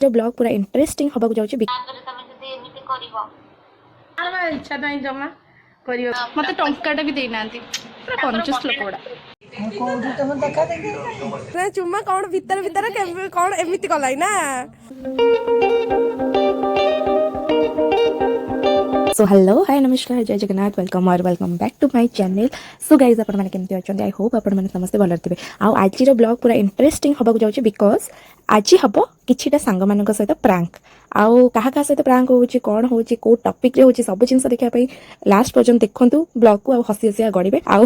जो ब्लॉग पूरा इंटरेस्टिंग हबा जाउछि इच्छा ना जमा मत टाटा भी देना पूरा कंजूस लोक गुड़ा चुम्मा कौन भीतर भीतर कौन एमती कलाई ना सो हेलो हाय नमस्कार जय जगन्नाथ वेलकम और welcome back to my channel. So guys आपण मैंने केमती अच्छा आई होप आपण मैंने समस्ते भल थे। आज ब्लॉग पूरा इंटरेस्टिंग हबा जाउछि बिकॉज आज हम किछिटा सांग मान सहित प्रांक आउ क्या सहित प्रांक होउछि कौन होउछि को टॉपिक रे होउछि सब जिंस देखा लास्ट पर्यंत देखंतु ब्लॉग को हसी हसिया गड़े आउ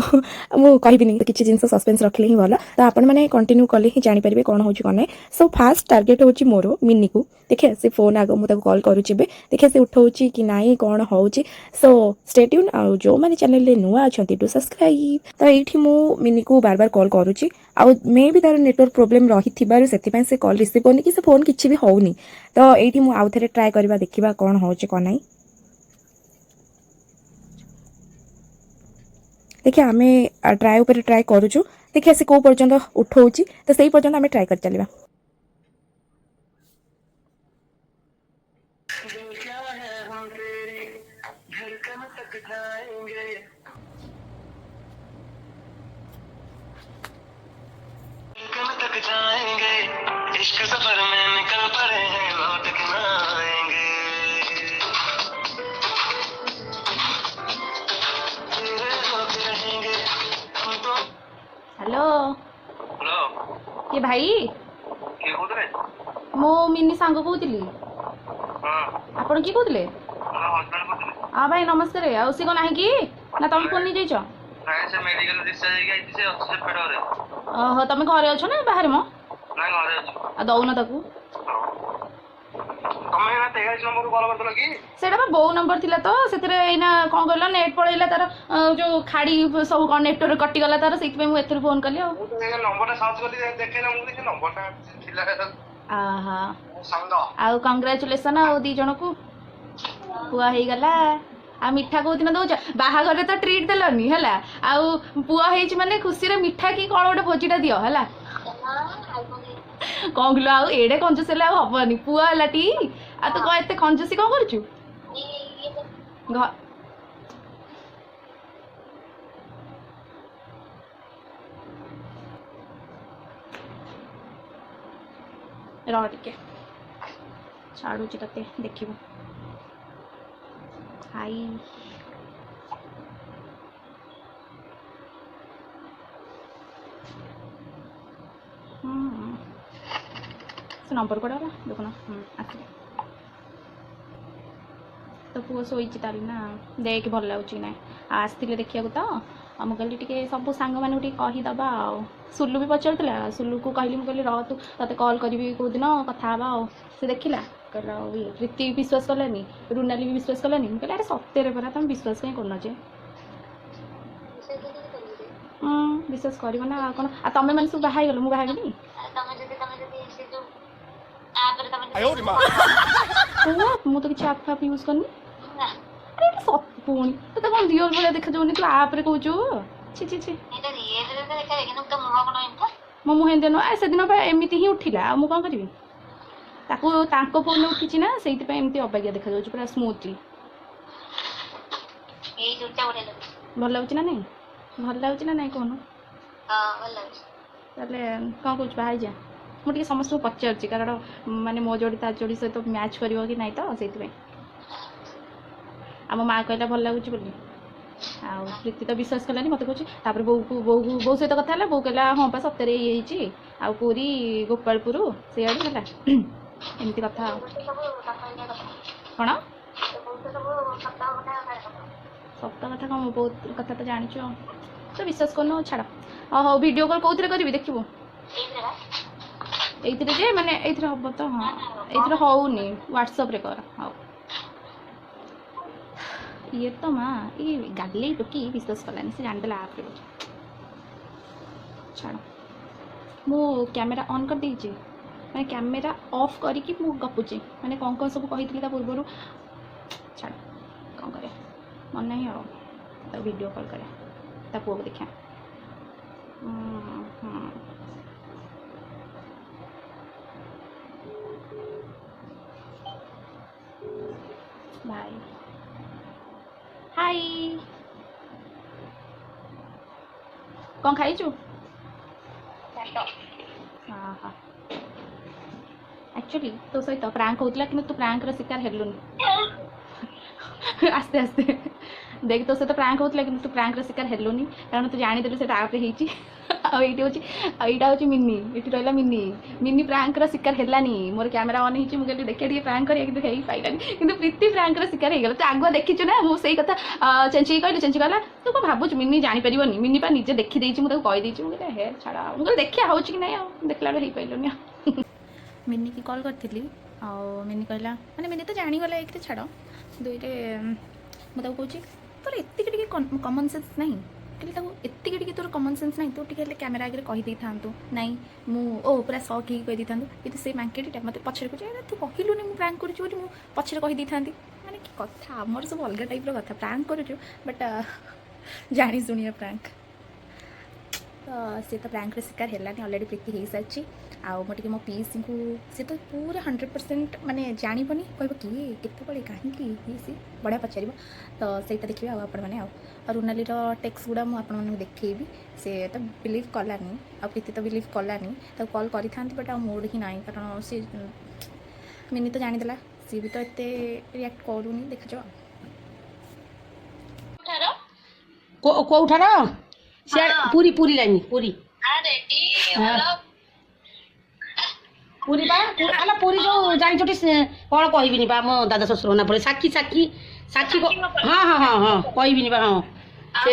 मु कहबिनी किछि जिंस सस्पेंस रखले ही भला तो आपण मैंने कंटिन्यू कले ही जानि परिबे कौन होउछि कोन नै। सो फास्ट टार्गेट होउछि मोर मिनी को देखिए से फोन आग मुझे कॉल करुच्ची देखिए से उठाऊँ कि नाई कौन होउछि। सो स्टे ट्यून आ जो माने चैनल रे नुआ अछंती टू सब्सक्राइब। तो एठी मु मिनी को बार बार कॉल करुच्ची आ मे भी तार नेटवर्क प्रोब्लेम रही थिबारु सेति पय से कॉल रिसीव करनी कि से फोन किछि भी होउनी। तो एठी मु आउ थरे ट्राई करबा देखिबा कौन होउछि कोन नाही। देखिए आमे ट्राई ऊपर ट्राई करूछु देखिए से को पर्यंत उठाऊछि तो सेही पर्यंत आमे ट्राई कर चलिबा। तक जाएंगे इश्क सफर में निकल पड़े हैं लौट के ना आएंगे तेरे होते रहेंगे हम तो। हेलो हेलो ये भाई किए कहुଥିଲେ मो मिनी सांग कहूली आपण किए कहूले हस्बैंड कहुଥିଲେ हाँ भाई नमस्कार आ सी कौन कि ना तुम फोन नहीं जाइछ ନାଇଁ ସେ ମେଡିକାଲ ଡିସଚାର୍ଜ ହେଇକି ଆଇଛି ସେ ଅଛି ସେ ପେଡରେ। ଓହୋ ତମେ ଘରେ ଅଛ ନା ବାହାରେ ମ ନାଇଁ ଘରେ ଅଛି। ଆଉ ଦଉନ ତାକୁ ତମେ ଏଇନା 23 ନମ୍ବରରୁ କଲ୍ କରିଥିଲ କି? ସେଇଟା ବା ବୋଉ ନମ୍ବର ଥିଲା ତ ସେଥିରେ ଏଇନା କ'ଣ କହିଲ ନେଟ୍ ପଳେଇଲା ତାର ଯୋଉ ଖାଡ଼ି ସବୁ କ'ଣ ନେଟୱାର୍କ କଟିଗଲା ତାର ସେଇଥିପାଇଁ ମୁଁ ଏଥିରୁ ଫୋନ୍ କଲି ଆଉ ମୁଁ ତ ସେ ନମ୍ବରଟା ସର୍ଚ୍ଚ କରି ଦେଖେଇଲା ମୁଁ ଦେଖିଲି ନମ୍ବରଟା ଥିଲା ଆହା ସାଙ୍ଗ। ଆଉ କଂଗ୍ରାଚୁଲେସନ୍ ଆଉ ଦି ଜଣକୁ ପୁଅ ହେଇଗଲା। ଆଉ ମିଠା କୋଉ ଦିନ ଦଉଛ ବାହାଘରରେ ତ ଟ୍ରିଟ୍ ଦେଲନି ହେଲା ଆଉ ପୁଅ ହେଇଛି ମାନେ ଖୁସିରେ ମିଠା କି କ'ଣ ଗୋଟେ ଭୋଜିଟା ଦିଅ ହେଲା କ'ଣ କିଲୋ ଆଉ ଏଡ଼େ କଞ୍ଜୁସ ହେଲେ ଆଉ ହବନି ପୁଅ ହେଲା ଟି ଆଉ ତୁ କ'ଣ ଏତେ କଞ୍ଜୁସି କ'ଣ କରୁଛୁ ରହ ଟିକେ ଛାଡ଼ୁଛି ତତେ ଦେଖିବୁ ହାଇ ସେ ନମ୍ବର କୁଆଡ଼େ ଗଲା ଦେଖୁନ ଆସିଲେ ତ ପୁଅ ଶୋଇଛି ତାହେଲେ ନା ଦେଖ ଭଲ ଲାଗୁଛି କି ନାହିଁ ଆଉ ଆସିଥିଲେ ଦେଖିବାକୁ ତ ଆଉ ମୁଁ କହିଲି ଟିକେ ସବୁ ସାଙ୍ଗମାନଙ୍କୁ ଟିକେ କହିଦେବା ଆଉ ସୁଲୁ ବି ପଚାରୁଥିଲା ସୁଲୁକୁ କହିଲି ମୁଁ କହିଲି ରହ ତୁ ତତେ କଲ୍ କରିବି କେଉଁଦିନ କଥା ହେବା ଆଉ ସେ ଦେଖିଲା କହିଲା ଆଉ ପ୍ରୀତି ବିଶ୍ୱାସ କଲାନି ରୁନାଲି ବି ବିଶ୍ୱାସ କଲାନି ମୁଁ କହିଲି ଆରେ ସତରେ ପରା ତମେ ବିଶ୍ୱାସ କାହିଁ କରୁନ ଯେ ବିଶ୍ୱାସ କରିବ ନା ଆଉ କ'ଣ ଆଉ ତମେ ମାନେ ସବୁ ବାହା ହେଇଗଲ ମୁଁ ବାହା ହେବିନି ମୁଁ ତ କିଛି ଆପ୍ ଫାପ୍ ୟୁଜ୍ କରିନି ଆରେ ଏଇଟା ପୁଣି ତତେ କ'ଣ ରିଅଲ୍ ଭଳିଆ ଦେଖାଯାଉନି ତୁ ଆପ୍ରେ କହୁଛୁ ଛି ଛି ଛି ମୋ ମୁହଁ ଏମିତି ନୁହଁ ସେଦିନ ବା ଏମିତି ହିଁ ଉଠିଲା ଆଉ ମୁଁ କ'ଣ କରିବି ତାକୁ ତାଙ୍କ ଫୋନ୍ରେ ଉଠିଛି ନା ସେଇଥିପାଇଁ ଏମିତି ଅବାଗିଆ ଦେଖାଯାଉଛି ପୁରା ସ୍ମୁଥଲି ଭଲ ଲାଗୁଛି ନା ନାଇଁ ଭଲ ଲାଗୁଛି ନା ନାଇଁ କହୁନ ତାହେଲେ କ'ଣ କହୁଛୁ ବାହା ହେଇଯା ମୁଁ ଟିକେ ସମସ୍ତଙ୍କୁ ପଚାରୁଛି କାରଣ ମାନେ ମୋ ଯୋଡ଼ି ତା ଯୋଡ଼ି ସହିତ ମ୍ୟାଚ୍ କରିବ କି ନାହିଁ ତ ସେଇଥିପାଇଁ ଆମ ମାଆ କହିଲା ଭଲ ଲାଗୁଛି ବୋଲି ଆଉ ପ୍ରୀତି ତ ବିଶ୍ୱାସ କଲାନି ମୋତେ କହୁଛି ତାପରେ ବୋଉ ସହିତ କଥା ହେଲା ବୋଉ କହିଲା ହଁ ପା ସତରେ ଇଏ ହେଇଛି ଆଉ ପୁରୀ ଗୋପାଳପୁର ସେଇଆଡ଼ୁ ହେଲା ଏମିତି କଥା ଆଉ କ'ଣ ସତ କଥା କ'ଣ ବହୁତ କଥା ତ ଜାଣିଛୁ ଆଉ ତ ବିଶ୍ୱାସ କରୁନୁ ଛାଡ଼ ହଉ ଭିଡ଼ିଓ କଲ୍ କେଉଁଥିରେ କରିବି ଦେଖିବୁ ଏଇଥିରେ ଯେ ମାନେ ଏଇଥିରେ ହେବ ତ ହଁ ଏଇଥିରେ ହେଉନି ହ୍ୱାଟ୍ସଆପ୍ରେ କର ହଉ ଇଏ ତ ମା ଏଇ ଗାଲି ଟୋକି ବିଶ୍ୱାସ କଲାନି ସେ ଜାଣିଦେଲା ଆପ୍ରେ ଛାଡ଼ ମୁଁ କ୍ୟାମେରା ଅନ୍ କରିଦେଇଛି ମାନେ କ୍ୟାମେରା ଅଫ୍ କରିକି ମୁଁ ଗପୁଛି ମାନେ କ'ଣ କ'ଣ ସବୁ କହିଥିଲି ତା ପୂର୍ବରୁ ଛାଡ଼ କ'ଣ କରିବା ମନେ ନାହିଁ ଆଉ ତାକୁ ଭିଡ଼ିଓ କଲ୍ କରେ ତା ପୁଅକୁ ଦେଖିବା ବାଏ। ହାଇ, କ'ଣ ଖାଇଛୁ? ଆକ୍ଚୁଆଲି ତୋ ସହିତ ପ୍ରାଙ୍କ ହେଉଥିଲା କିନ୍ତୁ ତୁ ପ୍ରାଙ୍କର ଶିକାର ହେଲୁନି। ଆସ୍ତେ ଆସ୍ତେ ଦେଖ, ତୋ ସହିତ ପ୍ରାଙ୍କ ହେଉଥିଲା କିନ୍ତୁ ତୁ ପ୍ରାଙ୍କର ଶିକାର ହେଲୁନି, କାରଣ ତୁ ଜାଣିଦେଲୁ ସେଇଟା ଆପ୍ରେ ହେଇଛି। ଆଉ ଏଇଟା ହେଉଛି ମିନି, ଏଠି ରହିଲା ମିନି ପ୍ରାଙ୍କର ଶିକାର ହେଲାନି। ମୋର କ୍ୟାମେରା ଅନ୍ ହେଇଛି, ମୁଁ କହିଲି ଦେଖିବା ଟିକେ ପ୍ରାଙ୍କ କରିବା, କିନ୍ତୁ ହେଇପାରିଲାନି। କିନ୍ତୁ ପ୍ରୀତି ପ୍ରାଙ୍କର ଶିକାର ହେଇଗଲା। ତୁ ଆଗୁଆ ଦେଖିଛୁ ନା, ମୁଁ ସେଇ କଥା ଚେଞ୍ଚିକି କହିଲି, ଚେଞ୍ଚି କହିଲା ତୁ କ'ଣ ଭାବୁଛୁ ମିନି ଜାଣିପାରିବନି, ମିନି ପା ନିଜେ ଦେଖିଦେଇଛି, ମୁଁ ତାକୁ କହିଦେଇଛି। ମୁଁ କହିଲି ହେ ଛାଡ଼, ମୁଁ କହିଲି ଦେଖିବା ହେଉଛି କି ନାହିଁ, ଆଉ ଦେଖିଲା ବେଳକୁ ହେଇପାରିଲୁନି। ମିନିକି କଲ୍ କରିଥିଲି, ଆଉ ମିନି କହିଲା, ମାନେ ମିନି ତ ଜାଣିଗଲା ଏକରେ, ଛାଡ଼, ଦୁଇରେ ମୁଁ ତାକୁ କହୁଛି ତୋର ଏତିକି ଟିକେ କମନ୍ ସେନ୍ସ ନାହିଁ, କହିଲେ ତାକୁ ଏତିକି ଟିକେ ତୋର କମନ୍ ସେନ୍ସ ନାହିଁ, ତୁ ଟିକେ ହେଲେ କ୍ୟାମେରା ଆଗରେ କହିଦେଇଥାନ୍ତୁ। ନାଇଁ ମୁଁ ପୁରା ସକ୍ ହେଇକି କହିଦେଇଥାନ୍ତୁ, କିନ୍ତୁ ସେ ମାର୍କେଟଟା ମୋତେ ପଛରେ କହୁଛି ତୁ କହିଲୁନି ମୁଁ ପ୍ରାଙ୍କ କରୁଛୁ ବୋଲି, ମୁଁ ପଛରେ କହିଦେଇଥାନ୍ତି। ମାନେ କି କଥା, ଆମର ସବୁ ଅଲଗା ଟାଇପ୍ର କଥା, ପ୍ରାଙ୍କ କରୁଛୁ ବଟ୍ ଜାଣି ଶୁଣିବା ପ୍ରାଙ୍କ। ତ ସେ ତ ପ୍ରାଙ୍କର ଶିକାର ହେଲାନି, ଅଲରେଡ଼ି ପ୍ରୀତି ହେଇସାରିଛି। ଆଉ ମୁଁ ଟିକେ ମୋ ପିଇସିଙ୍କୁ, ସେ ତ ପୁରା 100% ମାନେ ଜାଣିବନି, କହିବ କିଏ କେତେବେଳେ କାହିଁକି ଇଏ ସିଏ ବଢ଼ିଆ ପଚାରିବ। ତ ସେଇଟା ଦେଖିବେ ଆଉ ଆପଣମାନେ। ଆଉ ରୁନାଲିର ଟେକ୍ସ ଗୁଡ଼ା ମୁଁ ଆପଣମାନଙ୍କୁ ଦେଖେଇବି। ସେ ତ ବିଲିଭ୍ କଲାନି, ଆଉ ପ୍ରୀତି ତ ବିଲିଭ୍ କଲାନି। ତାକୁ କଲ୍ କରିଥାନ୍ତି ବଟ୍ ଆଉ ମୋଡ଼ ହିଁ ନାହିଁ, କାରଣ ସେ ମିନି ତ ଜାଣିଦେଲା, ସିଏ ବି ତ ଏତେ ରିଆକ୍ଟ କରୁନି, ଦେଖାଯାଉ। କୋଉଠାର? ସିଆଡ଼େ ପୁରୀ ଲାଇନ୍, ପୁରୀ। ପୁରୀ ବା ଆଲୋ, ପୁରୀ ଯୋଉ ଜାଣିଛଟି କ'ଣ କହିବିନି ବା, ଆମ ଦାଦା ଶ୍ୱଶୁର ନା ପଡ଼େ ସାକ୍ଷୀ ହଁ କହିବିନି ବା। ହଁ ସେ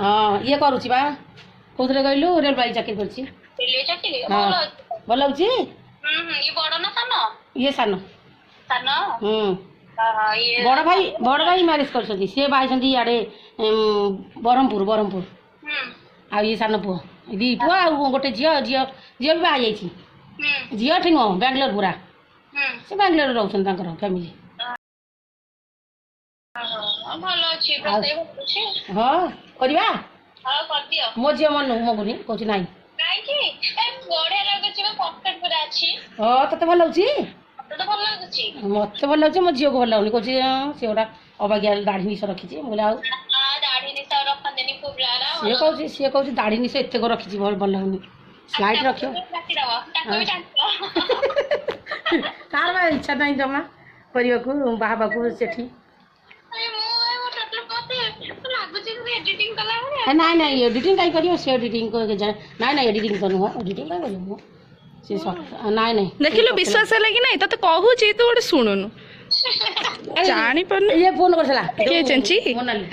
ହଁ ଇଏ କରୁଛି ବା, କୋଉଥିରେ କହିଲୁ, ରେଳବାଇ ଚାକିରି କରିଛି। ଭଲ ହେଉଛି। ଇଏ ସାନ। ବଡ଼ ଭାଇ ମ୍ୟାରେଜ୍ କରିଛନ୍ତି, ସିଏ ବାହା ହେଇଛନ୍ତି ଇଆଡ଼େ ବ୍ରହ୍ମପୁର। ଆଉ ଇଏ ସାନ ପୁଅ, ଦି ପୁଅ ଆଉ ଗୋଟେ ଝିଅ ବି ବାହା ହେଇଯାଇଛି। ଝିଅ ଏଠି ନୁହଁ, ବାଙ୍ଗାଲୋର ପୁରା, ସେ ବାଙ୍ଗାଲୋରରେ ରହୁଛନ୍ତି ତାଙ୍କର ଫ୍ୟାମିଲି। ହଁ କରିବା, ମୋ ଝିଅ ମଗୁନି କହୁଛି ନାଇଁ। ହଁ ତତେ ଭଲ ଲାଗୁଛି? ମତେ ଭଲ ଲାଗୁଛି, ମୋ ଝିଅକୁ ଭଲ ଲାଗୁନି, କହୁଛି ସେ ଗୋଟା ଅବାଗିଆ ଦାଢ଼ି ନିଶ ରଖିଛି। ମୁଁ କହିଲି ଆଉ ସିଏ କହୁଛି ଦାଢ଼ି ନିଶ ଏତେ ରଖିଛି, ଭଲ ଲାଗୁନି, ସ୍ଲାଇଟ୍ ରଖିବ। ତାର ବା ଇଚ୍ଛା ନାହିଁ ଜମା କରିବାକୁ, ବାହାବାକୁ ସେଠି। ନାଇଁ ଏଡ଼ିଟିଂ କାହିଁ କରିବ ସେ, ଏଡ଼ିଟିଂ ନାଇଁ ଏଡ଼ିଟିଂ ତ ନୁହଁ, ଏଡ଼ିଟିଂ କାହିଁ କରିବ ସେ। ନାଇଁ ଦେଖିଲୁ ବିଶ୍ୱାସ ହେଲା କି ନାଇଁ? ତତେ କହୁଛି ତୁ ଗୋଟେ ଶୁଣୁନୁ, ଜାଣିପାରୁନୁ। ଇଏ ଫୋନ୍ କରିଥିଲା, କିଏ ଚେଞ୍ଚି? ମୋନାଲି।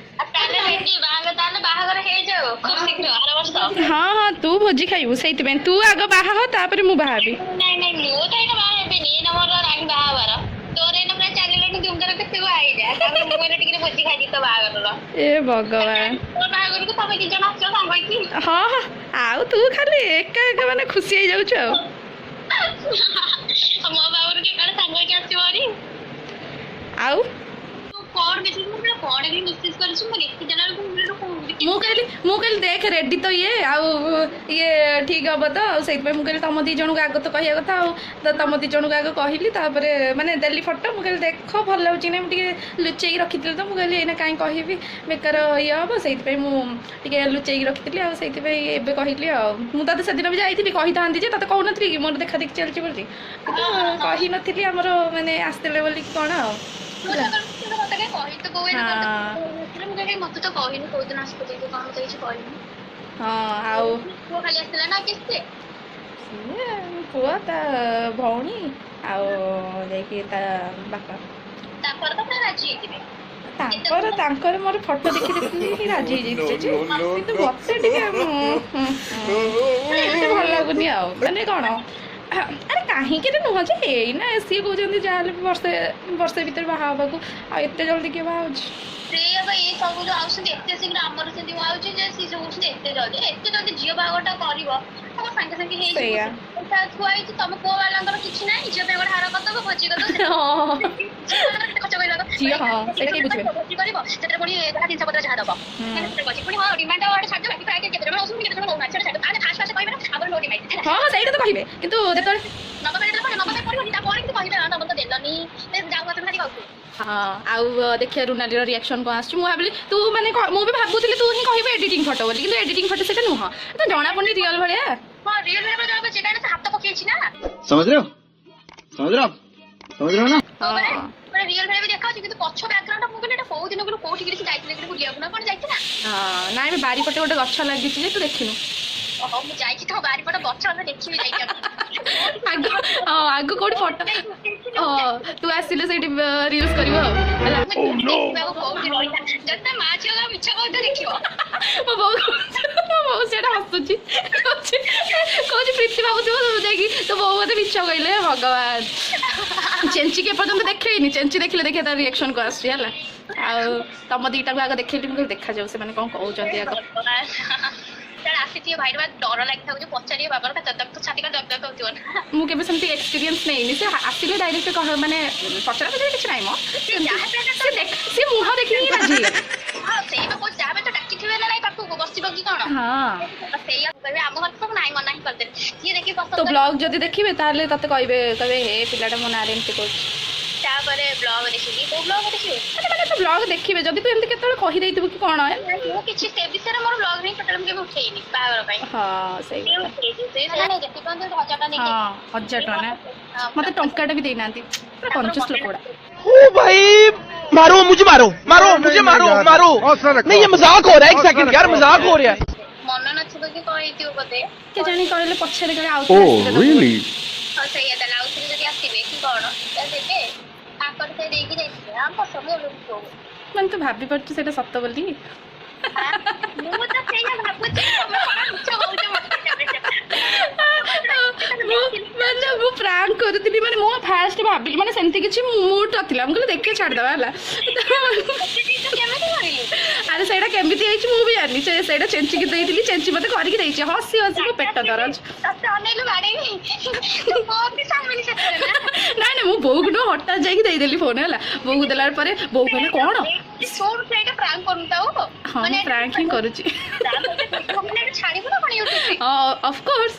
ହଁ ତୁ ଭୋଜି ଖାଇବୁ, ସେଇଥିପାଇଁ ତୁ ଆଗ ବାହା ହ, ତାପରେ ମୁଁ ବାହା ହେବି। ଏ ଭଗବାନ। ହଁ ଆଉ ତୁ ଖାଲି ଏକା ମାନେ ଖୁସି ହେଇଯାଉଛୁ ଆଉ। ଆଉ ମୁଁ କହିଲି ଦେଖ ରେଡି ତ ଇଏ, ଆଉ ଇଏ ଠିକ୍ ହବ ତ, ଆଉ ସେଇଥିପାଇଁ ମୁଁ କହିଲି ତମ ଦୁଇ ଜଣଙ୍କୁ ଆଗ ତ କହିବା କଥା, ଆଉ ତ ତମ ଦୁଇ ଜଣଙ୍କୁ ଆଗ କହିଲି, ତାପରେ ମାନେ ଦେଲି ଫଟୋ। ମୁଁ କହିଲି ଦେଖ ଭଲ ଲାଗୁଛି ନା, ମୁଁ ଟିକେ ଲୁଚେଇକି ରଖିଥିଲି ତ, ମୁଁ କହିଲି ଏଇନା କାହିଁ କହିବି, ବେକାର ଇଏ ହବ, ସେଇଥିପାଇଁ ମୁଁ ଟିକେ ଲୁଚେଇକି ରଖିଥିଲି, ଆଉ ସେଇଥିପାଇଁ ଏବେ କହିଲି। ଆଉ ମୁଁ ତତେ ସେଦିନ ବି ଯାଇଥିଲି, କହିଥାନ୍ତି ଯେ ତତେ କହୁନଥିଲି କି ମୋର ଦେଖା ଦେଖି ଚାଲିଛି ବୋଲି, କିନ୍ତୁ କହିନଥିଲି ଆମର ମାନେ ଆସିଥିଲେ ବୋଲି କ'ଣ। ଆଉ ଆଉ ପୁଅ ତା ଭଉଣୀ ଆଉ ଯାଇକି ତା ବାପା, ତାଙ୍କର ମୋର ଫଟୋ ଦେଖିଥିଲି ହିଁ ରାଜି ହେଇଯାଇଛି, କିନ୍ତୁ ମତେ ଟିକେ ଏତେ ଭଲ ଲାଗୁନି। ଆଉ ମାନେ କ'ଣ, ଆରେ କାହିଁକି ନୁହଁ ଯେ, ଏଇନା ସିଏ କହୁଛନ୍ତି ଯାହାହେଲେ ବି ବର୍ଷେ ଭିତରେ ବାହା ହେବାକୁ, ଆଉ ଏତେ ଜଲ୍ଦି କିଏ ବାହା ହେଉଛି? ସେଇଆ ଝିଅ, ହଁ ସେଇଟା କେହି ବୁଝିବେ। ହଁ ସେଇଟା ତ କହିବେ, କିନ୍ତୁ ଯେତେବେଳେ हाँ आउ देखिए रुनाली रिएक्शन कौन आस भाविली तू मैंने मुझे भावुली तू ही कहबे एडिटिंग फोटो बोली कि एडिटिंग फोटो से नुह तो जना पड़नी रियल भाया हाँ रियल में जगह जेटा से हाथ पके ना समझ रहे हो ना हाँ মানে রিয়েল ভাবে দেখা হচ্ছে কিন্তু পছ ব্যাকগ্রাউন্ডটা মু কইলে এটা কোউ দিন গুলো কোউଠି গিরি যাইଥିଲେ কিন্তু বুলিয়া না কোন যাইছে না हाँ ना আমি বাড়ি পটে গোটে গছ লাগিছি যে তু ଦେଖିनु ଓହୋ ମୁଁ ଯାଇଛି ତ ବାରିପଟ ଗଛ ଆମେ ଦେଖିବି ଯାଇକି ଆଗ ଆଗ କୋଉଠି ଫଟୋ ତୁ ଆସିଲେ ସେଇଠି ରିଲ୍ସ କରିବ ହେଲା କୋଉଠି ରହିଲା ଯଦି ମା ଝିଅ ମିଛ କହୁଛ ଦେଖିବ ମୋ ବୋଉ ସେଇଟା ହସୁଛି କହୁଛି ପ୍ରୀତି ଭାବୁଥିବ ଯାଇକି ତୋ ବୋଉ ମତେ ମିଛ କହିଲେ ଭଗବାନ ଚେଞ୍ଚିକି ଏପର୍ଯ୍ୟନ୍ତ ଦେଖେଇନି ଚେଞ୍ଚି ଦେଖିଲେ ଦେଖିବା ତାର ରିଏକ୍ସନକୁ ଆସୁଛି ହେଲା ଆଉ ତମ ଦିଟାକୁ ଆଗ ଦେଖେଇଲି ମୁଁ ଦେଖାଯାଉ ସେମାନେ କ'ଣ କହୁଛନ୍ତି ଆଗ ଆସିଥିବ ଭାଇର ଡର ଲାଗିଥାଉ ଯେ ପଚାରିବ ବାବାର ଦବଦବ ତ ଛାତି ଦବଦବ ହଉଥିବ ନା ମୁଁ କେବେ ସେମିତି ଏକ୍ସପିରିଏନ୍ସ ନେଇନି ସେ ଆସିଲେ ଡାଇରେକ୍ଟ ମାନେ ପଚରା ପଚରା କିଛି ନାହିଁ ମ ସେ ମୁହଁ ଦେଖିକି ରାଜି ହଁ ସେଇ ବା ଯାହା ତ ଡାକିଥିବେ ନା ନାଇଁ ପାଖକୁ ବସିବ କି କ'ଣ ହଁ ସେଇଆ କହିବେ ଆମ ଘର ସବୁ ନାଇଁ ମନା ହିଁ କରିଦେବେ ସିଏ ଦେଖି ତ ବ୍ଲଗ ଯଦି ଦେଖିବେ ତାହେଲେ ତତେ କହିବେ ହେ ପିଲାଟା ମୋ ନାଁରେ ଏମିତି କରୁଛି ତାପରେ ବ୍ଲଗ ଦେଖିବି କୋଉ ବ୍ଲଗ ଦେଖିବେ ମାନେ ତୁ ବ୍ଲଗ ଦେଖିବେ ଯଦି ତୁ ଏମିତି କେତେବେଳେ କହିଦେଇଥିବୁ କି କ'ଣ ମୁଁ କିଛି ସେ ବିଷୟରେ ମୋର ବ୍ଲଗ ହିଁ ଟୋଟାଲ ମୁଁ କେବେ ଉଠେଇନି ବାହାଘର ପାଇଁ ହଁ ସେଇ ହଁ 1000 ଟଙ୍କା ନେଇକି ହଁ 1000 ଟଙ୍କା ନା ମତେ ଟଙ୍କାଟା ବି ଦେଇନାହାନ୍ତି ପୁରା କଞ୍ଜୁସ୍ ଲୋକ ଗୁଡ଼ା ओ भाई मारो मुझे मारो नहीं ये मजाक हो रहा है एक सेकंड यार मजाक हो रहा है ମନ ନଥିବ କି କ'ଣ ହେଇଥିବ ବୋଧେ କେ ଜାଣି କହିଲେ ପଛରେ କାଳେ ଆଉ Oh, really? ହଁ ସେଇଆ ତାହେଲେ ଆଉ ଥରେ ଯଦି ଆସିବେ କି କ'ଣ ଦେବେ ତାଙ୍କର ସେ ଦେଇକି ଯାଇଥିବେ ଆମ ପସନ୍ଦ ମାନେ ତୁ ଭାବି ପାରୁଛୁ ସେଇଟା ସତ ବୋଲି ମୁଁ ତ ସେଇଆ ଭାବୁଛି ତମେ କ'ଣ ମିଛ କହୁଛ ମାନେ ମୁଁ ପ୍ରାଙ୍କ କରୁଥିଲି ମାନେ ମୁଁ ଫାଷ୍ଟ ଭାବିଲି ମାନେ ସେମିତି କିଛି ମୁଡ୍ ନଥିଲା ମୁଁ କହିଲି ଦେଖିବା ଛାଡ଼ିଦେବା ହେଲା ଆରେ ସେଇଟା କେମିତି ହେଇଛି ମୁଁ ବି ଜାଣିନି ସେଇଟା ଚେଞ୍ଚିକି ଦେଇଥିଲି ଚେଞ୍ଚି ମତେ କରିକି ଦେଇଛି ହସି ହସି ମୋ ପେଟ ଦରଜ ନାଇଁ ନାଇଁ ମୁଁ ବୋଉକୁ ନୁହଁ ହଠାତ୍ ଯାଇକି ଦେଇଦେଲି ଫୋନ୍ ହେଲା ବୋଉକୁ ଦେଲା ପରେ ବୋଉ କହିଲେ କ'ଣ ହଁ ମୁଁ ପ୍ରାଙ୍କ ହିଁ କରୁଛି ଅଫକୋର୍ସ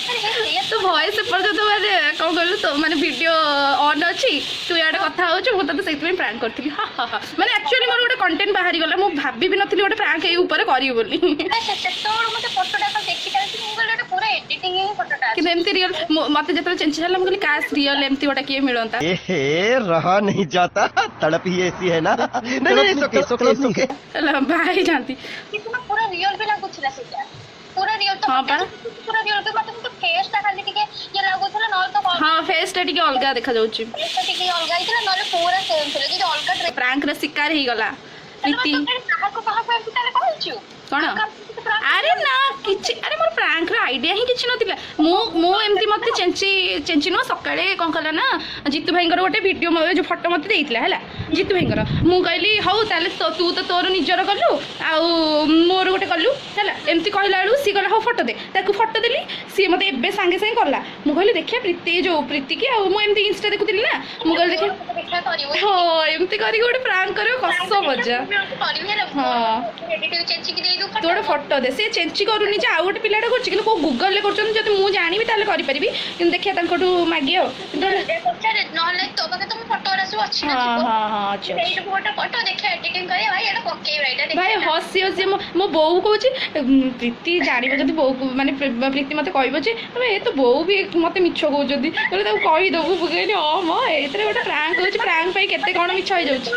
ତୋ ଭଏସ୍ ଏପର୍ଯ୍ୟନ୍ତ ମାନେ କ'ଣ କହିଲୁ ତ ମାନେ ଭିଡ଼ିଓ ଅନ୍ ଅଛି ତୁ ଇଆଡ଼େ କଥା ହେଉଛୁ ମୁଁ ତତେ ସେଇଥିପାଇଁ ପ୍ରାଙ୍କ କରିଥିଲି ମାନେ ଆକ୍ଚୁଆଲି ମୋର ଗୋଟେ କଣ୍ଟେଣ୍ଟ ବାହାରିଗଲା ମୁଁ ଭାବି ବି ନଥିଲି ଗୋଟେ ପ୍ରାଙ୍କ ଏଇ ଉପରେ କରିବି ବୋଲି କିନ୍ତୁ ଏମିତି ରିଅଲ ମତେ ଯେତେବେଳେ ଚେଞ୍ଜ ହେଲା ମୁଁ କହିଲି କାସ୍ ରିଅଲ ଏମିତି ଗୋଟେ କିଏ ମିଳନ୍ତା रहा नहीं जाता तड़प ही ऐसी है ना नहीं सोके ହେଲା ବାହା ହେଇଯାଆନ୍ତି ପୁରା ରିଅଲ ବି ଲାଗୁଥିଲା ସେଇଟା ପୁରା ରିଅଲ ତ ହଁ ପା ପୁରା ରିଅଲ ତ ମତେ କିନ୍ତୁ ଫେସଟା ଖାଲି ଟିକେ ଇଏ ଲାଗୁଥିଲା ନହେଲେ ତ ହଁ ଫେସ୍ଟା ଟିକେ ଅଲଗା ଦେଖାଯାଉଛି ଫେସଟା ଟିକେ ଅଲଗା ହେଇଥିଲା ନହେଲେ ପୁରା ସେମ୍ ଥିଲା ଯଦି ଅଲଗା ଡ୍ରେସ୍ ପ୍ରାଙ୍କର ଶିକାର ହେଇଗଲା ପ୍ରୀତି କାହାକୁ ଏମିତି ତାହେଲେ କହିଛୁ କ'ଣ ଆରେ ନା କିଛି ଆରେ ମୋର ପ୍ରାଙ୍କର ଆଇଡ଼ିଆ ହିଁ କିଛି ନଥିଲା ମୁଁ ଏମିତି ମୋତେ ଚେଞ୍ଚି ନୁହଁ ସକାଳେ କ'ଣ କଲା ନା ଜିତୁ ଭାଇଙ୍କର ଗୋଟେ ଭିଡ଼ିଓ ଯେଉଁ ଫଟୋ ମୋତେ ଦେଇଥିଲା ହେଲା ଜିତୁ ଭାଇଙ୍କର ମୁଁ କହିଲି ହଉ ତାହେଲେ ତୁ ତ ତୋର ନିଜର କଲୁ ଆଉ ମୋର ଗୋଟେ କଲୁ ହେଲା ଏମିତି କହିଲା ବେଳକୁ ସିଏ କହିଲା ହଉ ଫଟୋ ଦେ ତାକୁ ଫଟୋ ଦେଲି ସିଏ ମୋତେ ଏବେ ସାଙ୍ଗେ ସାଙ୍ଗେ କଲା ମୁଁ କହିଲି ଦେଖିଆ ପ୍ରୀତିକି ଆଉ ମୁଁ ଏମିତି ଇନଷ୍ଟା ଦେଖୁଥିଲି ନା ମୁଁ କହିଲି ଦେଖିଆ ହଁ ଏମିତି କରିକି ଗୋଟେ ପ୍ରାଙ୍କ କରିବ କଷ ମଜା ହଁ ତୁ ଗୋଟେ ଫଟୋ ଦେ ସେ ଚେଞ୍ଚି କରୁନି ଯେ ଆଉ ଗୋଟେ ପିଲାଟା କରୁଛି କିନ୍ତୁ କେଉଁ ଗୁଗଲରେ କରୁଛନ୍ତି ଯଦି ମୁଁ ଜାଣିବି ତାହେଲେ କରିପାରିବି କିନ୍ତୁ ଦେଖିବା ତାଙ୍କଠୁ ମାଗିବା ଆଉ ନହେଲେ ତୋ ପାଖେ ତ ଫଟୋ ସବୁ ଅଛି ଭାଇ ହସି ହସି ମୋ ବୋଉ କହୁଛି ପ୍ରୀତି ଜାଣିବ ଯଦି ବୋଉକୁ ମାନେ ପ୍ରୀତି ମୋତେ କହିବ ଯେ ତମେ ଏ ତ ବୋଉ ବି ମୋତେ ମିଛ କହୁଛନ୍ତି କହିଲେ ତାକୁ କହିଦେବୁ ମୁଁ କହିଲି ହଁ ମ ଏଥିରେ ଗୋଟେ ପ୍ରାଙ୍କ ହେଉଛି ପ୍ରାଙ୍କ ପାଇଁ କେତେ କ'ଣ ମିଛ ହେଇଯାଉଛି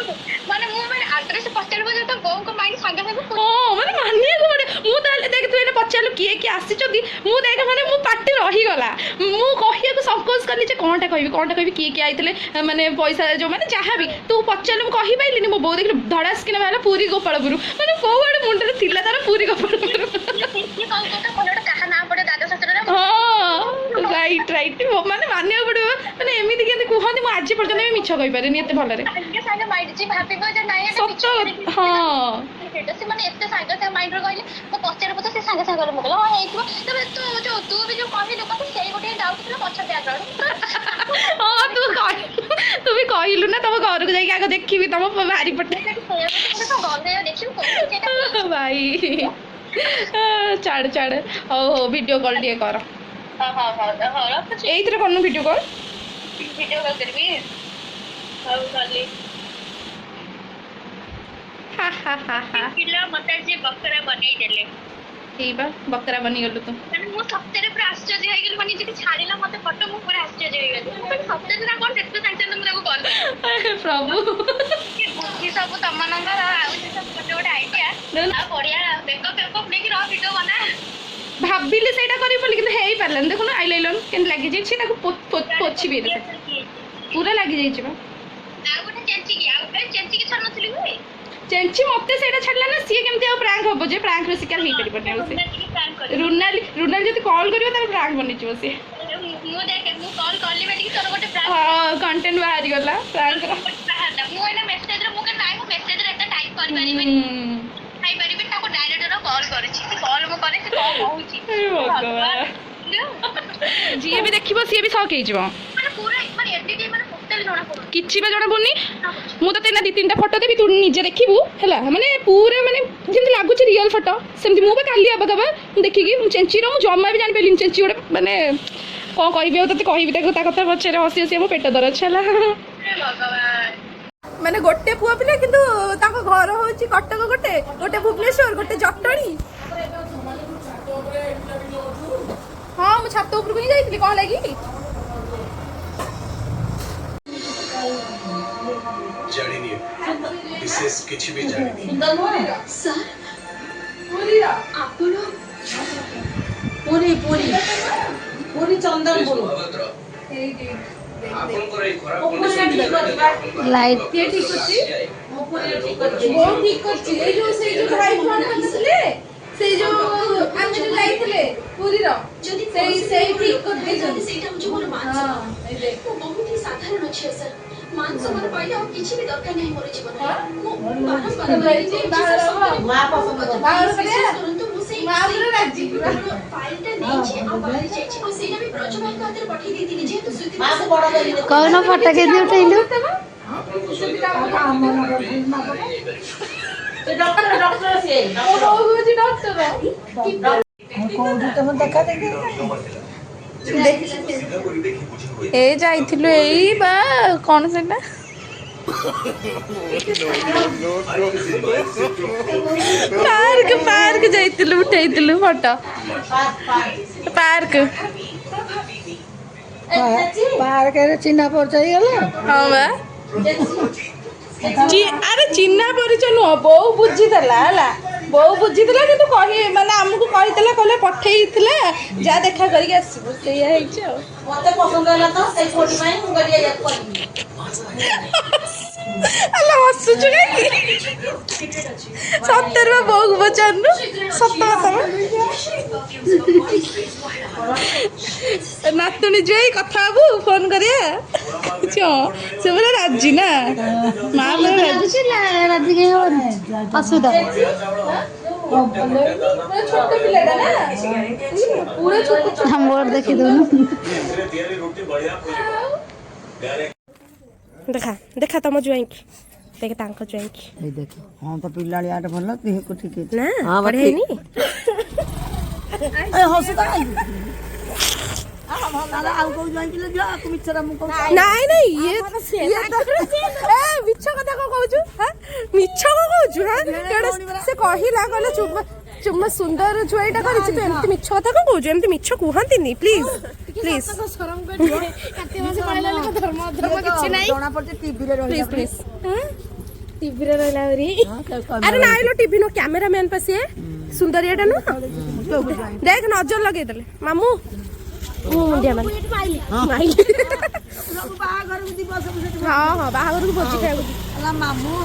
ମାନେ ମୁଁ ମାନେ ଆଡ୍ରେସ ପଚାରିବ ଯେ ତ ବୋଉଙ୍କ ମାଇଣ୍ଡ ସାଙ୍ଗେ ସାଙ୍ଗେ ହଁ ମାନେ ମାନିବାକୁ ପଡ଼େ ମୁଁ ତାହେଲେ ଦେଖ ତୁ ଏଇନେ ପଚାରିଲୁ କିଏ କିଏ ଆସିଛନ୍ତି ମୁଁ ଦେଖ ମାନେ ମୋ ପାଟି ରହିଗଲା ମୁଁ କହିବାକୁ ସଂକୋଚ କଲି ଯେ କ'ଣଟା କହିବି କିଏ କିଏ ଆଇଥିଲେ ମାନେ ପଇସା ଯେଉଁମାନେ ଯାହା ବି ତୁ ପଚାରିଲୁ ମୁଁ କହିପାରିଲିନି ମୋ ବୋଉ ଦେଖିଲି ଧଡ଼ାସ କିନା ବାହାରିଲା ପୁରୀ ଗୋପାଳପୁର ମାନେ କୋଉ ଆଡ଼େ ମୁଣ୍ଡରେ ଥିଲା ତାର ପୁରୀ ଗୋପାଳପୁର ହଁ ରାଇଟ୍ ମାନେ ମାନିବାକୁ ପଡ଼ିବ ମାନେ ଏମିତି କେମିତି କୁହନ୍ତି ମୁଁ ଆଜି ପର୍ଯ୍ୟନ୍ତ ବି ମିଛ କହିପାରିନି ଏତେ ଭଲରେ ସତ ହଁ ସେମାନେ ଏତେ ସାଙ୍ଗେ ସାଙ୍ଗେ ମାଇଣ୍ଡରେ କହିଲେ ମୁଁ ପଚାରିବୁ ତ ସେ ସାଙ୍ଗେ ସାଙ୍ଗେ କହିଲେ ମୁଁ କହିଲି ହଁ ହେଇଥିବ ତେବେ ତୁ ବି ଯୋଉ କହିଲୁ ମୋତେ ସେଇ ଗୋଟେ ଡାଉଟ୍ ଥିଲା ପଛ ହଁ ତୁ ବି କହିଲୁ ନା ତମ ଘରକୁ ଯାଇକି ଆଗ ଦେଖିବି ତମ ବାରିପଟେ ଭାଇ ଛାଡ଼ ହଉ ଭିଡ଼ିଓ କଲ୍ ଟିକେ କର ଏଇଥିରେ କରୁନୁ ଭିଡ଼ିଓ କଲ୍ କରିବି ହଉ କଲି ପିଲା ମତେ ଆଜି ବକରା ବନେଇ ଦେଲେ ଏଇ ବା ବକରା ବନିଗଲୁ ତୁ। ମାନେ ମୁଁ ସତରେ ପୁରା ଆଶ୍ଚର୍ଯ୍ୟ ହେଇଗଲି ମାନେ ଯଦି ଛାଡ଼ିଲା ମତେ ଫଟୋ ମୁଁ ପୁରା ଆଶ୍ଚର୍ଯ୍ୟ ହେଇଗଲି ମୁଁ କହିଲି ସତରେ ନା କଣ ସେଥିପାଇଁ ସାଙ୍ଗେ ସାଙ୍ଗେ ମୁଁ ତାକୁ କଲ୍ କଲି ପ୍ରଭୁ ବୁଦ୍ଧି ସବୁ ତମମାନଙ୍କର ଆଉ ସେ ସବୁ ଗୋଟେ ଗୋଟେ ଆଇଡିଆ ଆଉ ବଢିଆ ବେକ ଫେକ ନେଇକି ରହ ଭିଡିଓ ବନା ଭାବିଲି ସେଇଟା କରିବି ବୋଲି କିନ୍ତୁ ହେଇପାରିଲାନି। ଦେଖୁନ ଆଇଲାଇଲନ୍ କେମିତି ଲାଗିଯାଇଛି ତାକୁ ପୋଛିବି ପୁରା ଲାଗିଯାଇଛି ବା। ଆଉ ଗୋଟେ ଚେଞ୍ଚିକି ଛାଡୁନଥିଲି ହୁଏ ଚେଞ୍ଚି ମତେ ସେଇଟା ଛାଡ଼ିଲା ନା ସିଏ କେମିତି ଆଉ ପ୍ରାଙ୍କ ହବ ଯେ ପ୍ରାଙ୍କର ଶିକାର ହେଇପାରିବନି ଆଉ ସେ। ରୁନାଲି ଯଦି କଲ୍ କରିବ ତାହେଲେ ପ୍ରାଙ୍କ ବନିଯିବ ସିଏ। ମୁଁ ଦେଖେ ମୁଁ କଲ୍ କଲି ବୋଲିକି ତୋର ଗୋଟେ ହଁ କଣ୍ଟେଣ୍ଟ ବାହାରିଗଲା ପ୍ରାଙ୍କର। ବାହାରିଲା ମୁଁ ଏଇନା ମେସେଜରେ ମୁଁ କହିଲି ନାଇଁ ମୁଁ ମେସେଜରେ ଏତେ ଟାଇପ୍ କରିପାରିବିନି ଖାଇପାରିବିନି ତାକୁ ଡାଇରେକ୍ଟ କଲ୍ କରିଛି କଲ୍ ମୁଁ କରେ ସେ କଣ କହୁଛି ଯିଏ ବି ଦେଖିବ ସିଏ ବି ସକ୍ ହେଇଯିବ। ମାନେ ପୁରା ମାନେ ଏଡିଟ୍ ମାନେ ଟୋଟାଲି ଜଣା ପଡୁନି କିଛି ବା ଜଣା ପଡୁନି। ମୁଁ ତତେ ନା 2-3ଟା ଫଟୋ ଦେବି ତୁ ନିଜେ ଦେଖିବୁ ହେଲା ମାନେ ପୁରା ମାନେ ଯେମିତି ଲାଗୁଛି ରିଅଲ ଫଟୋ ସେମିତି। ମୁଁ ବା କାଲି ଆବା ଦେଖିକି ମୁଁ ଚେଞ୍ଚିର ମୁଁ ଜମା ବି ଜାଣିପାରିଲିନି ଚେଞ୍ଚି ଗୋଟେ ମାନେ କ'ଣ କହିବି ଆଉ ତତେ କହିବି ତାକୁ ତା କଥା ପଛରେ ହସି ହସି ମୋ ପେଟ ଦରଜ ହେଲା। ମାନେ ଗୋଟେ ପୁଅ ପିଲା କିନ୍ତୁ ତାଙ୍କ ଘର ହଉଛି କଟକ ଗୋଟେ ଭୁବନେଶ୍ୱର ଗୋଟେ ଜଟଣୀ। ହଁ ମୁଁ ଛାତ ଉପରକୁ ହିଁ ଯାଇଥିଲି କ'ଣ ଲାଗି ଜାଣିନି ବିଶେଷ କିଛି ବି ଜାଣିନି ସାର୍ ଆପଣ ପୁରୀ ଚନ୍ଦନପୁର ଆପଣଙ୍କର ଏଇ ଖରାପ ଲାଇଟ୍ କିଏ ଠିକ୍ ଅଛି ବହୁତ ଠିକ୍ ଅଛି। ଏଇ ଯୋଉ ସେଇ ଯୋଉ ଭାଇ ଫୋନ୍ କରିଥିଲେ ସେଇ ଯୋଉ ଆମେ ଯୋଉ ଯାଇଥିଲେ ପୁରୀର ସେଇ ଠିକ୍ କରିଦେଇଛନ୍ତି ସେଇଟା ହଉଛି ମୋର ମାଂସ ମୁଁ ବହୁତ ହି ସାଧାରଣ ଝିଅ ସାର୍ ମାଂସ ମୋର ପାଇଲେ ଆଉ କିଛି ବି ଦରକାର ନାହିଁ ମୋର ଜୀବନରେ ମୁଁ ଫାଇଲଟା ନେଇଛି ଆଉ ବାହାରି ଯାଇଛି ଆଉ ସେଇଟା ବି ବ୍ରଜଭାଇଙ୍କ ହାତରେ ପଠେଇ ଦେଇଥିଲି ଯେହେତୁ କଣ ଫଟୋ କେମିତି ଉଠେଇଲୁ? ଏ ଯାଇଥିଲୁ ଏଇ ବା କ'ଣ ସେଟା ପାର୍କ ଯାଇଥିଲୁ ଉଠେଇଥିଲୁ ଫଟୋ ପାର୍କରେ ଚିହ୍ନା ପରିଚୟ ହେଇଗଲା। ହଁ ବା ଆରେ ଚିହ୍ନା ପରିଚୟ ନୁହଁ ବୋଉ ବୁଝିଥିଲା ହେଲା ବୋଉ ବୁଝିଥିଲା କିନ୍ତୁ ମାନେ ଆମକୁ କହିଥିଲା କହିଲେ ପଠେଇଥିଲା ଯାହା ଦେଖା କରିକି ଆସିବୁ ସେଇଆ ହେଇଛି ଆଉ। ମତେ ପସନ୍ଦ ହେଲା ତ ସେଇ କୋଟି ପାଇଁ ମୁଁ ଗଲି ଆଲୋ ହସୁଛୁ କାହିଁକି ସତରେ ବା ବୋଉକୁ ପଚାରୁନୁ ସତ କଥା ନାତୁଣୀ ଯାଇ କଥା ହବୁ ଫୋନ୍ କରିବା ସେ ବୋଲେ ରାଜି ନା ମା ବୋଲେ ରାଜି ରାଜି କାହିଁ ହବନି ଅସୁବିଧା ଛୋଟ ପିଲାଟା ନା ପୁରା ଛୋଟ ମୋର ଦେଖିଦଉନୁ ଦେଖା ତମ ଜ୍ୱାଇଁକି ଦେଖେ ତାଙ୍କ ଜ୍ୱାଇଁକି ହଁ ତ ପିଲାଳିଆ ଭଲ ଦେହକୁ ଠିକ ନା ବଢିଆ ହେଇନି ଆଉ କୋଉ ଯାଇଥିଲେ ମିଛରା ମୁଁ ନାଇଁ ଇଏ ମିଛ କଥା କଣ କହୁଛୁ ମିଛ କଣ କହୁଛୁ ସେ କହିଲା କହିଲା ଚୁମା ସୁନ୍ଦର ଜ୍ୱାଇଁଟା କରିଛି ତୁ ଏମିତି ମିଛ କଥା କଣ କହୁଛୁ ଏମିତି ମିଛ କୁହନ୍ତିନି ପ୍ଲିଜ୍ କିଛି ନାହିଁ ଟିଭିରେ ରହିଲା ଆରେ ନାଇଁ लो ଟିଭି नो କ୍ୟାମେରାମ୍ୟାନ୍ ପା ସିଏ ସୁନ୍ଦରିଆଟା ନୁହଁ ଦେଖ ନଜର ଲଗେଇଦେଲେ ମାମୁଁ ମୁଣ୍ଡିଆ ହଁ ବାହାଘରକୁ ଭୋଜି ଖାଇବାକୁ ମାମୁଁ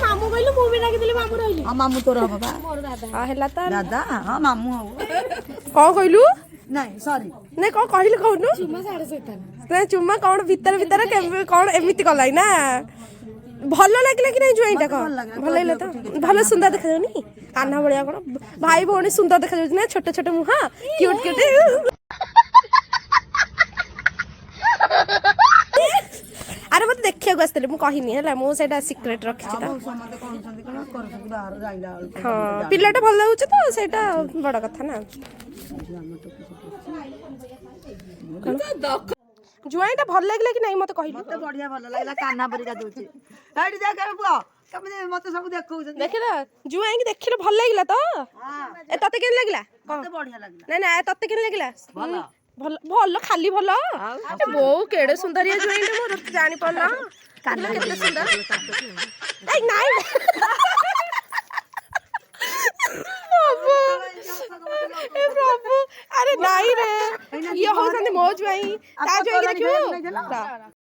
ମାମୁଁ କହିଲୁ ମୁଁ ବି ଡାକିଦେଲି ମାମୁଁ ରହିଲି ମାମୁଁ ତୋର ହବ ବା ହେଲା ତ ଦାଦା ହଁ ମାମୁଁ ହବ କଣ କହିଲୁ ନାଇଁ ସରି ନାଇଁ କଣ କହିଲୁ କହୁନୁ ଚୁମା କଣ ଭିତରେ କଣ ଏମିତି କଲାଇ ନା ଭଲ ଲାଗିଲା କି ନାଇଁ ଜ୍ୱାଇଁଟା କଣ ଭଲ ଲାଗିଲା ତ ଭଲ ସୁନ୍ଦର ଦେଖାଯାଉନି କାହ୍ନା ଭଳିଆ କଣ ଭାଇ ଭଉଣୀ ସୁନ୍ଦର ଦେଖାଯାଉଛି ନା ଛୋଟ ଛୋଟ ମୁହଁ କ୍ୟୁଟ୍ କ୍ୟୁଟ୍ ଆରେ ମତେ ଦେଖିବାକୁ ଆସିଥିଲେ ମୁଁ କହିନି ହେଲା ମୁଁ ସେଇଟା ସିକ୍ରେଟ ରଖିଛି ତ ହଁ ପିଲାଟା ଭଲ ଲାଗୁଛି ତ ସେଇଟା ବଡ କଥା ନା ଜ୍ୱାଇଁଟା ଭଲ ଲାଗିଲା କି ନାଇଁ ମତେ କହିଲୁ ମତେ ବଢିଆ ଭଲ ଲାଗିଲା କାହ୍ନା ପରିକା ଦଉଛି ଏଇଠି ଦେଖ ପୁଅ ମତେ ସବୁ ଦେଖଉଛନ୍ତି ଦେଖିଲ ଜୁଆଇଁକି ଦେଖିଲେ ଭଲ ଲାଗିଲା ତ ଏ ତତେ କେମିତି ଲାଗିଲା ମତେ ବଢିଆ ଲାଗିଲା ନାଇଁ ନାଇଁ ତତେ କେମିତି ଲାଗିଲା ଭଲ ଭଲ ଖାଲି ଭଲ ଏ ବୋଉ କେଡେ ସୁନ୍ଦରିଆ ଜୁଆଇଁଟେ ମୋର ଜାଣି ପାରୁନ କେତେ ସୁନ୍ଦର ଏଇ ନାଇଁ ଏ ପ୍ରଭୁ ଆରେ ନାଇଁ ରେ ଇଏ ହଉଛନ୍ତି ମୋ ଜୁଆଇଁ ତା ଜୁଆଇଁକି ଦେଖିବୁ